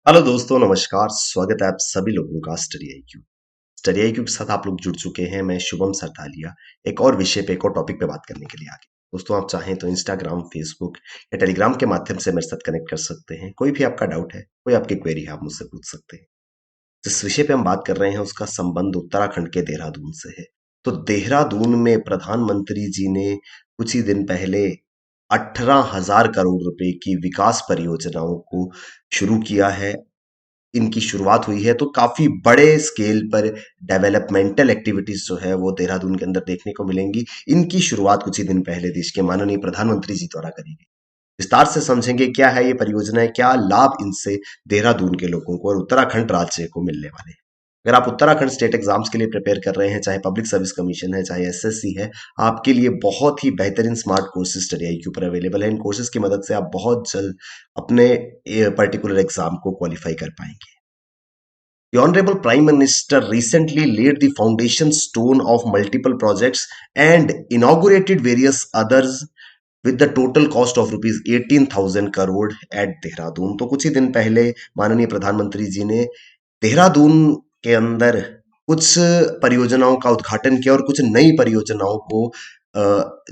Hello दोस्तों, नमस्कार। स्वागत है आप सभी लोगों का स्टडी आई क्यू के साथ आप लोग जुड़ चुके हैं। मैं शुभम सरतालिया एक और विषय पे, एक और टॉपिक पे बात करने के लिए आ गया। दोस्तों, आप चाहें तो इंस्टाग्राम, फेसबुक या टेलीग्राम के माध्यम से मेरे साथ कनेक्ट कर सकते हैं। कोई भी आपका डाउट है, कोई आपकी क्वेरी है, आप मुझसे पूछ सकते हैं। जिस विषय पे हम बात कर रहे हैं उसका संबंध उत्तराखंड के देहरादून से है। तो देहरादून में प्रधानमंत्री जी ने कुछ ही दिन पहले 18,000 करोड़ रुपए की विकास परियोजनाओं को शुरू किया है। इनकी शुरुआत हुई है, तो काफी बड़े स्केल पर डेवलपमेंटल एक्टिविटीज जो है वो देहरादून के अंदर देखने को मिलेंगी। इनकी शुरुआत कुछ ही दिन पहले देश के माननीय प्रधानमंत्री जी द्वारा करी गई। विस्तार से समझेंगे क्या है ये परियोजनाएं, क्या लाभ इनसे देहरादून के लोगों को और उत्तराखंड राज्य को मिलने वाले हैं। अगर आप उत्तराखंड स्टेट एग्जाम्स के लिए प्रिपेयर कर रहे हैं, चाहे पब्लिक सर्विस कमीशन है, चाहे एसएससी है, आपके लिए बहुत ही बेहतरीन smart courses study I Q पर अवेलेबल है। इन कोर्सेज की मदद से आप बहुत जल्द अपने पर्टिकुलर एग्जाम को क्वालिफाई कर पाएंगे। The Honorable Prime Minister recently laid the foundation stone of multiple projects and inaugurated various others with the total cost of rupees 18,000 crore at Dehradun. तो कुछ ही दिन पहले माननीय प्रधानमंत्री जी ने देहरादून के अंदर कुछ परियोजनाओं का उद्घाटन किया और कुछ नई परियोजनाओं को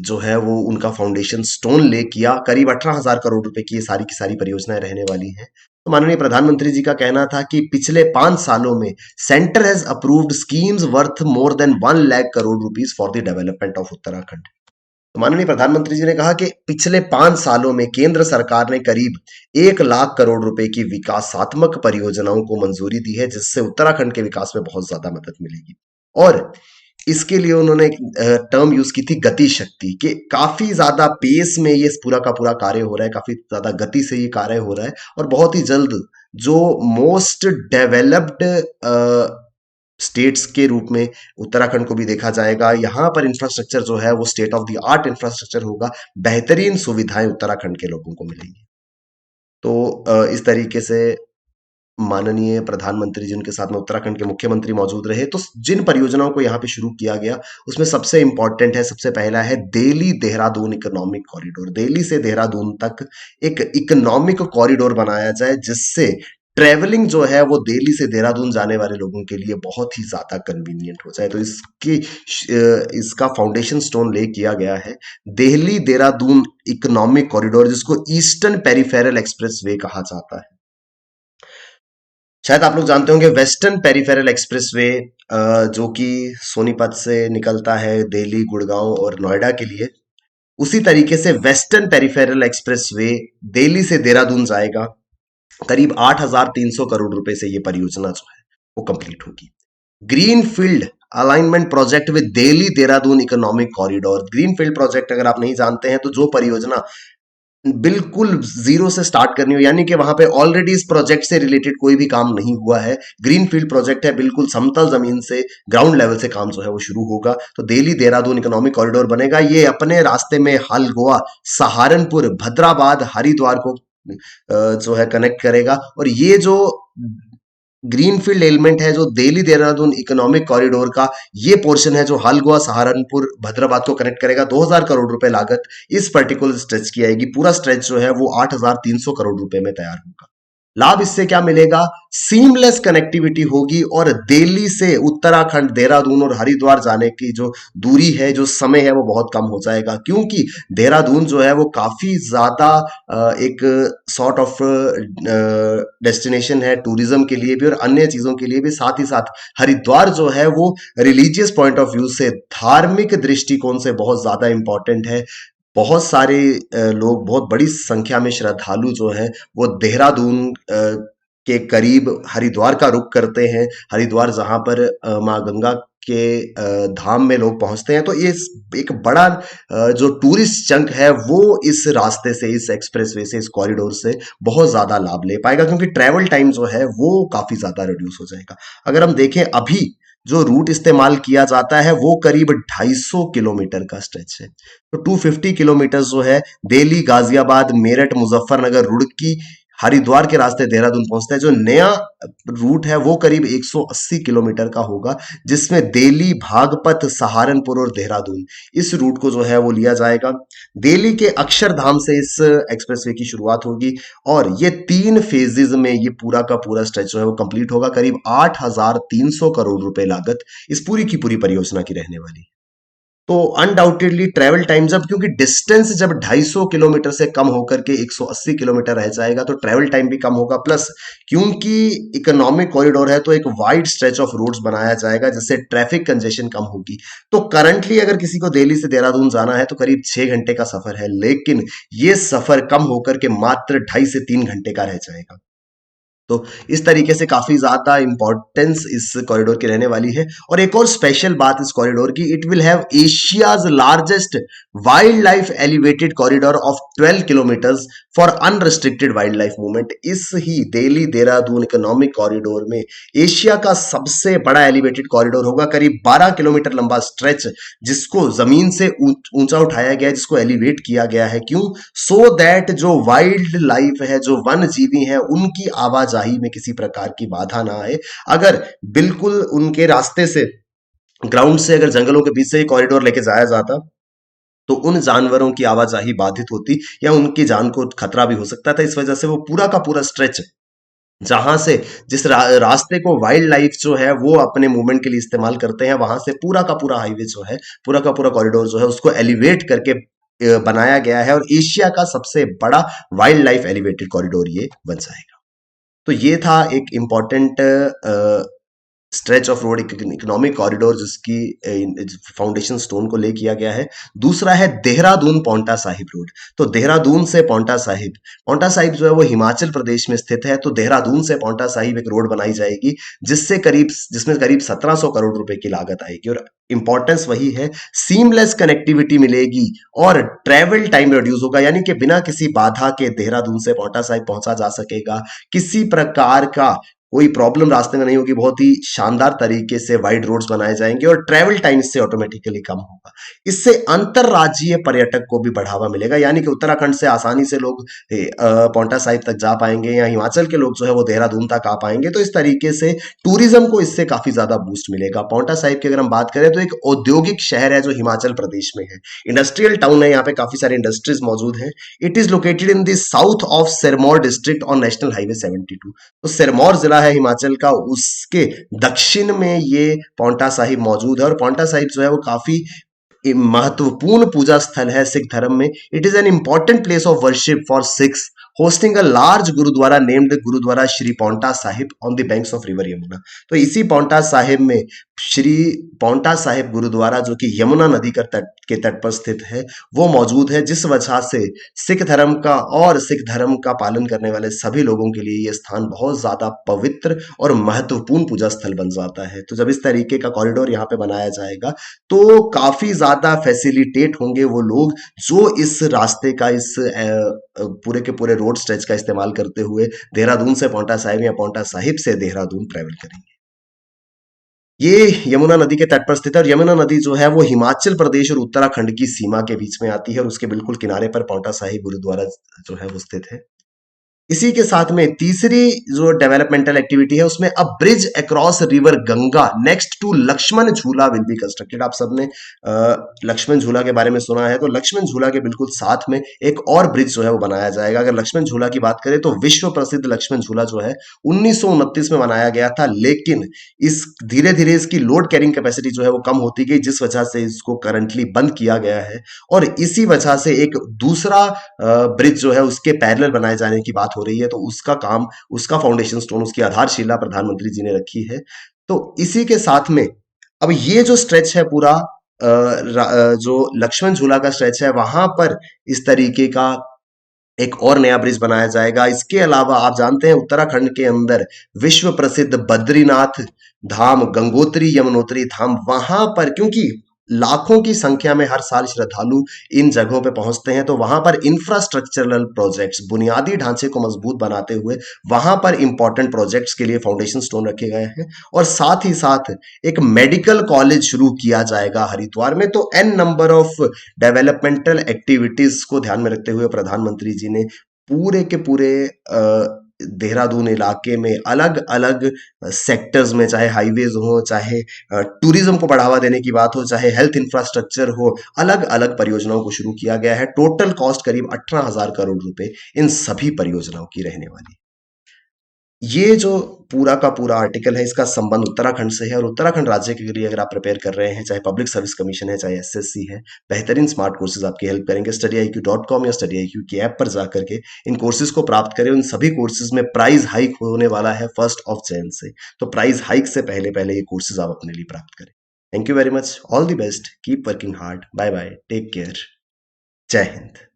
जो है वो उनका फाउंडेशन स्टोन ले किया। करीब 18,000 करोड़ रुपए की ये सारी की सारी परियोजनाएं रहने वाली हैं। तो माननीय प्रधानमंत्री जी का कहना था कि पिछले 5 सालों में centre has approved schemes worth more than 1 lakh crore rupees for the development of Uttarakhand. तो माननीय प्रधानमंत्री जी ने कहा कि पिछले 5 सालों में केंद्र सरकार ने करीब 1 लाख करोड़ रुपए की विकासात्मक परियोजनाओं को मंजूरी दी है, जिससे उत्तराखंड के विकास में बहुत ज्यादा मदद मिलेगी। और इसके लिए उन्होंने टर्म यूज की थी गति शक्ति, कि काफी ज्यादा पेस में ये पूरा का पूरा कार्य हो रहा है, काफी ज्यादा गति से ये कार्य हो रहा है और बहुत ही जल्द जो मोस्ट डेवलप्ड स्टेट्स के रूप में उत्तराखंड को भी देखा जाएगा। यहाँ पर इंफ्रास्ट्रक्चर जो है वो state of the art infrastructure होगा। बेहतरीन सुविधाएं उत्तराखंड के लोगों को मिलेंगी। तो इस तरीके से माननीय प्रधानमंत्री जी, उनके साथ में उत्तराखंड के मुख्यमंत्री मौजूद रहे। तो जिन परियोजनाओं को यहाँ पे शुरू किया गया उसमें सबसे इंपॉर्टेंट है, सबसे पहला है दिल्ली देहरादून इकोनॉमिक कॉरिडोर। दिल्ली से देहरादून तक एक इकोनॉमिक कॉरिडोर बनाया जाए, जिससे ट्रेवलिंग जो है वो दिल्ली से देहरादून जाने वाले लोगों के लिए बहुत ही ज्यादा कन्वीनियंट हो जाए। तो इसका फाउंडेशन स्टोन ले किया गया है दिल्ली देहरादून इकोनॉमिक कॉरिडोर, जिसको ईस्टर्न पेरिफेरल एक्सप्रेस वे कहा जाता है। शायद आप लोग जानते होंगे वेस्टर्न पेरिफेरल एक्सप्रेसवे, जो कि सोनीपत से निकलता है दिल्ली, गुड़गांव और नोएडा के लिए। उसी तरीके से वेस्टर्न पेरिफेरल एक्सप्रेसवे दिल्ली से देहरादून जाएगा। करीब 8,300 करोड़ रुपए से ये परियोजना जो है वो कंप्लीट होगी। Green field alignment project with Delhi Dehradun economic corridor. Green field project अगर आप नहीं जानते हैं तो जो परियोजना बिल्कुल जीरो से स्टार्ट करनी हो, यानी कि वहां पे ऑलरेडी इस प्रोजेक्ट से रिलेटेड कोई भी काम नहीं हुआ है, ग्रीन फील्ड प्रोजेक्ट है, बिल्कुल समतल जमीन से ग्राउंड लेवल से काम जो है वो शुरू होगा। तो दिल्ली देहरादून इकोनॉमिक कॉरिडोर बनेगा। ये अपने रास्ते में हल्द्वानी, सहारनपुर, भद्राबाद, हरिद्वार को जो है कनेक्ट करेगा। और ये जो ग्रीनफील्ड एलिमेंट है, जो दिल्ली देहरादून इकोनॉमिक कॉरिडोर का ये पोर्शन है, जो हल्द्वानी, सहारनपुर, भद्राबाद को कनेक्ट करेगा। 2,000 करोड़ रुपए लागत इस पर्टिकुलर स्ट्रेच की आएगी। पूरा स्ट्रेच जो है वो 8,300 करोड़ रुपए में तैयार होगा। लाभ इससे क्या मिलेगा? सीमलेस कनेक्टिविटी होगी और दिल्ली से उत्तराखंड, देहरादून और हरिद्वार जाने की जो दूरी है, जो समय है, वो बहुत कम हो जाएगा। क्योंकि देहरादून जो है वो काफी ज्यादा एक सॉर्ट ऑफ डेस्टिनेशन है टूरिज्म के लिए भी और अन्य चीजों के लिए भी। साथ ही साथ हरिद्वार जो है वो रिलीजियस पॉइंट ऑफ व्यू से, धार्मिक दृष्टिकोण से बहुत ज्यादा इंपॉर्टेंट है। बहुत सारे लोग, बहुत बड़ी संख्या में श्रद्धालु जो है वो देहरादून के करीब हरिद्वार का रुख करते हैं। हरिद्वार जहां पर माँ गंगा के धाम में लोग पहुंचते हैं। तो ये एक बड़ा जो टूरिस्ट चंक है वो इस रास्ते से, इस एक्सप्रेसवे से, इस कॉरिडोर से बहुत ज्यादा लाभ ले पाएगा, क्योंकि ट्रेवल टाइम जो है वो काफी ज्यादा रिड्यूस हो जाएगा। अगर हम देखें अभी जो रूट इस्तेमाल किया जाता है वो करीब 250 किलोमीटर का स्ट्रेच है। तो 250 किलोमीटर जो है दिल्ली, गाजियाबाद, मेरठ, मुजफ्फरनगर, रुड़की, हरिद्वार के रास्ते देहरादून पहुंचता है। जो नया रूट है वो करीब 180 किलोमीटर का होगा, जिसमें दिल्ली, भागपत, सहारनपुर और देहरादून, इस रूट को जो है वो लिया जाएगा। दिल्ली के अक्षरधाम से इस एक्सप्रेसवे की शुरुआत होगी और ये 3 फेजेज में ये पूरा का पूरा स्ट्रेच जो है वो कंप्लीट होगा। करीब 8,300 करोड़ रुपए लागत इस पूरी की पूरी परियोजना की रहने वाली है। तो अनडाउटेडली ट्रैवल टाइम, जब क्योंकि डिस्टेंस जब 250 किलोमीटर से कम होकर के 180 किलोमीटर रह जाएगा तो ट्रैवल टाइम भी कम होगा। प्लस क्योंकि इकोनॉमिक कॉरिडोर है तो एक वाइड स्ट्रेच ऑफ रोड्स बनाया जाएगा जिससे ट्रैफिक कंजेशन कम होगी। तो करंटली अगर किसी को दिल्ली से देहरादून जाना है तो करीब 6 घंटे का सफर है, लेकिन ये सफर कम होकर के मात्र 2.5 से 3 घंटे का रह जाएगा। तो इस तरीके से काफी ज्यादा इंपॉर्टेंस इस कॉरिडोर की रहने वाली है। और एक और स्पेशल बात इस कॉरिडोर की, it will have Asia's largest wild life elevated corridor of 12 kilometres for unrestricted wild life movement. इस ही दिल्ली देहरादून इकोनॉमिक कॉरिडोर में एशिया का सबसे बड़ा एलिवेटेड कॉरिडोर होगा, करीब 12 किलोमीटर लंबा स्ट्रेच, जिसको जमीन से ऊंचा उठाया गया है, जिसको एलिवेट किया गया है। क्यों? सो दैट जो वाइल्ड लाइफ है, जो वन जीवी है, उनकी आवाजाही में किसी प्रकार की बाधा ना आए। अगर बिल्कुल उनके रास्ते से, ग्राउंड से अगर जंगलों के बीच से कॉरिडोर लेके जाया जाता तो उन जानवरों की आवाजाही बाधित होती या उनकी जान को खतरा भी हो सकता था। इस वजह से वो पूरा का पूरा स्ट्रेच, जहां से जिस रास्ते को वाइल्ड लाइफ जो है वो अपने मूवमेंट के लिए इस्तेमाल करते हैं, वहां से पूरा का पूरा हाईवे जो है, पूरा का पूरा कॉरिडोर जो है, उसको एलिवेट करके बनाया गया है और एशिया का सबसे बड़ा वाइल्ड लाइफ एलिवेटेड कॉरिडोर ये बन जाएगा। तो ये था एक important stretch of road, economic corridor, जिसकी फाउंडेशन स्टोन को ले किया गया है। दूसरा है देहरादून पांवटा साहिब रोड। तो देहरादून से पांवटा साहिब जो है वो हिमाचल प्रदेश में स्थित है। तो देहरादून से पांवटा साहिब एक रोड बनाई जाएगी जिसमें करीब 1700 करोड़ रुपए की लागत आएगी। और इंपॉर्टेंस वही है, सीमलेस कनेक्टिविटी मिलेगी और ट्रैवल टाइम रिड्यूस होगा, यानी कि बिना किसी बाधा के देहरादून से पांवटा साहिब पहुंचा जा सकेगा। किसी प्रकार का कोई प्रॉब्लम रास्ते में नहीं होगी। बहुत ही शानदार तरीके से वाइड रोड्स बनाए जाएंगे और ट्रैवल टाइम इससे ऑटोमेटिकली कम होगा। इससे अंतरराज्यीय पर्यटक को भी बढ़ावा मिलेगा, यानी कि उत्तराखंड से आसानी से लोग पांवटा साहिब तक जा पाएंगे या हिमाचल के लोग जो है वो देहरादून तक आ पाएंगे। तो इस तरीके से टूरिज्म को इससे काफी ज्यादा बूस्ट मिलेगा। पांवटा साहिब की अगर हम बात करें तो एक औद्योगिक शहर है जो हिमाचल प्रदेश में है, इंडस्ट्रियल टाउन है, यहाँ पे काफी सारे इंडस्ट्रीज मौजूद हैं। It is located in the south of Sirmaur district on national highway 72। तो सिरमौर जिला है हिमाचल का, उसके दक्षिण में ये पांवटा साहिब मौजूद है। और पांवटा साहिब जो है वो काफी महत्वपूर्ण पूजा स्थल है सिख धर्म में। It is an important place of worship for Sikhs, hosting a large gurdwara named Gurdwara Shri Paonta Sahib on the banks of river Yamuna. तो इसी पांवटा साहिब में श्री पांवटा साहिब गुरुद्वारा, जो कि यमुना नदी के तट पर स्थित है, वो मौजूद है, जिस वजह से सिख धर्म का और सिख धर्म का पालन करने वाले सभी लोगों के लिए यह स्थान बहुत ज्यादा पवित्र और महत्वपूर्ण पूजा स्थल बन जाता है। तो जब इस तरीके का कॉरिडोर यहाँ पे बनाया जाएगा तो काफी ज्यादा फैसिलिटेट होंगे वो लोग जो इस रास्ते का, इस पूरे के पूरे रोड स्ट्रेच का इस्तेमाल करते हुए देहरादून से पांवटा साहिब या पांवटा साहिब से देहरादून ट्रेवल करेंगे। ये यमुना नदी के तट पर स्थित है और यमुना नदी जो है वो हिमाचल प्रदेश और उत्तराखंड की सीमा के बीच में आती है और उसके बिल्कुल किनारे पर पांवटा साहिब गुरुद्वारा जो है वो स्थित है। इसी के साथ में तीसरी जो डेवलपमेंटल एक्टिविटी है उसमें a bridge across river Ganga next to Lakshman Jhula will be constructed. आप सबने लक्ष्मण झूला के बारे में सुना है, तो लक्ष्मण झूला के बिल्कुल साथ में एक और ब्रिज जो है वो बनाया जाएगा। अगर लक्ष्मण झूला की बात करें तो विश्व प्रसिद्ध लक्ष्मण झूला जो है 1929 में बनाया गया था, लेकिन इस धीरे धीरे इसकी लोड कैरिंग कैपेसिटी जो है वो कम होती गई, जिस वजह से इसको करंटली बंद किया गया है। और इसी वजह से एक दूसरा ब्रिज जो है उसके पैरेलल बनाए जाने की बात हो रही है। तो उसका काम, उसका फाउंडेशन स्टोन, उसकी आधारशिला प्रधानमंत्री जी ने रखी है। तो इसी के साथ में अब ये जो स्ट्रेच है पूरा, जो लक्ष्मण झूला का स्ट्रेच है, वहां पर इस तरीके का एक और नया ब्रिज बनाया जाएगा। इसके अलावा आप जानते हैं उत्तराखंड के अंदर विश्व प्रसिद्ध बद्रीनाथ धाम, गंगोत्री यमुनोत्री धाम, वहां पर क्योंकि लाखों की संख्या में हर साल श्रद्धालु इन जगहों पे पहुंचते हैं, तो वहां पर इंफ्रास्ट्रक्चरल प्रोजेक्ट्स, बुनियादी ढांचे को मजबूत बनाते हुए वहां पर इंपॉर्टेंट प्रोजेक्ट्स के लिए फाउंडेशन स्टोन रखे गए हैं। और साथ ही साथ एक मेडिकल कॉलेज शुरू किया जाएगा हरिद्वार में। तो an number of developmental activities को ध्यान में रखते हुए प्रधानमंत्री जी ने पूरे के पूरे देहरादून इलाके में अलग अलग सेक्टर्स में, चाहे हाईवेज हो, चाहे टूरिज्म को बढ़ावा देने की बात हो, चाहे हेल्थ इंफ्रास्ट्रक्चर हो, अलग अलग परियोजनाओं को शुरू किया गया है। टोटल कॉस्ट करीब 18,000 करोड़ रुपए इन सभी परियोजनाओं की रहने वाली। ये जो पूरा का पूरा आर्टिकल है, इसका संबंध उत्तराखंड से है, और उत्तराखंड राज्य के लिए अगर आप प्रिपेयर कर रहे हैं, चाहे पब्लिक सर्विस कमीशन है, चाहे एसएससी है, बेहतरीन स्मार्ट कोर्सेज आपकी हेल्प करेंगे। studyIQ.com या studyIQ की ऐप पर जाकर के इन कोर्सेज को प्राप्त करें। उन सभी कोर्सेज में प्राइस हाइक होने वाला है 1 से, तो प्राइस हाइक से पहले पहले ये कोर्सेज आप अपने लिए प्राप्त करें। Thank you very much, all the best, keep working hard, bye bye, take care, Jai Hind.